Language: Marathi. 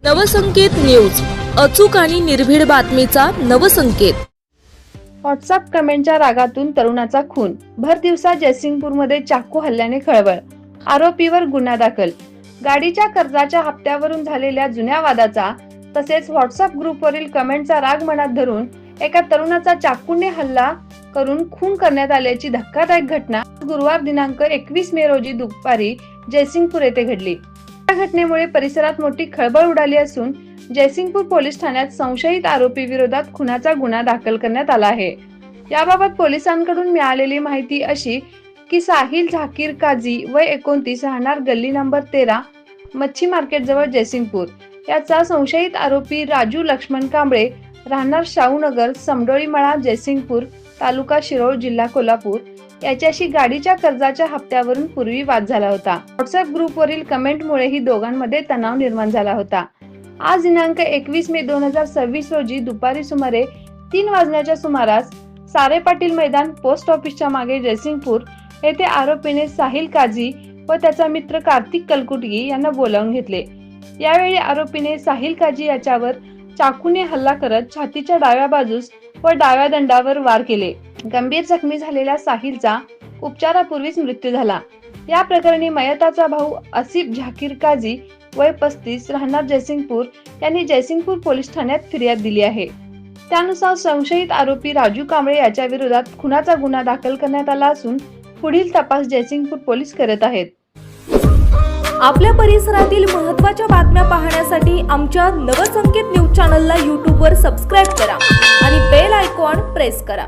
नवसंकेत न्यूज, अचूक आणि निर्भीड बातमीचा नवसंकेत। व्हॉट्सअप कमेंटच्या रागातून तरुणाचा खून, भर दिवसा जयसिंगपूरमध्ये चाकू हल्ल्याने खळबळ, आरोपीवर गुन्हा दाखल। गाडीच्या कर्जाच्या हप्त्यावरून झालेल्या जुन्या वादाचा तसेच व्हॉट्सअप ग्रुपवरील कमेंटचा राग मनात धरून एका तरुणाचा चाकूने हल्ला करून खून करण्यात आल्याची धक्कादायक घटना गुरुवार दिनांक 21 मे रोजी दुपारी जयसिंगपूर येथे घडली। या घटनेमुळे परिसरात मोठी खळबळ उडाली असून जयसिंगपूर पोलीस ठाण्यात संशयित आरोपी विरोधात खुनाचा गुन्हा दाखल करण्यात आला आहे। याबाबत पोलिसांकडून मिळालेली माहिती अशी की साहिल झाकीर काझी वय 29 राहणार गल्ली नंबर 13 मच्छी मार्केट जवळ जयसिंगपूर याचा संशयित आरोपी राजू लक्ष्मण कांबळे राहणार शाहूनगर समडोळीमळा जयसिंगपूर तालुका शिरोळ जिल्हा कोल्हापूर याच्याशी गाडीच्या कर्जाच्या हप्त्यावरून पूर्वी वाद झाला होता। व्हॉट्सअप ग्रुपवरील कमेंटमुळे ही दोघांमध्ये तणाव निर्माण झाला होता। आज दिनांक 21 मे 2026 रोजी दुपारी सुमारे 3 वाजण्याच्या सुमारास सारे पाटील मैदान पोस्ट ऑफिसच्या मागे जयसिंगपूर येथे आरोपीने साहिल काझी व त्याचा मित्र कार्तिक कलकुटगी यांना बोलावून घेतले। यावेळी आरोपीने साहिल काझी याच्यावर चाकूने हल्ला करत छातीच्या डाव्या बाजूस व डाव्या दंडावर वार केले। गंभीर जखमी झालेल्या साहिलचा उपचारापूर्वीच मृत्यू झाला। या प्रकरणी मयताचा भाऊ आसिफ झाकीर काझी वय 35 राहणार जयसिंगपूर यांनी जयसिंगपूर पोलीस ठाण्यात फिर्याद दिली आहे। त्यानुसार संशयित आरोपी राजू कांबळे याच्या विरोधात खुनाचा गुन्हा दाखल करण्यात आला असून पुढील तपास जयसिंगपूर पोलीस करत आहेत। आपल्या परिसरातील महत्त्वाच्या बातम्या पाहण्यासाठी आमच्या नवसंकेत न्यूज चॅनलला YouTube वर सबस्क्राइब करा आणि बेल आयकॉन प्रेस करा।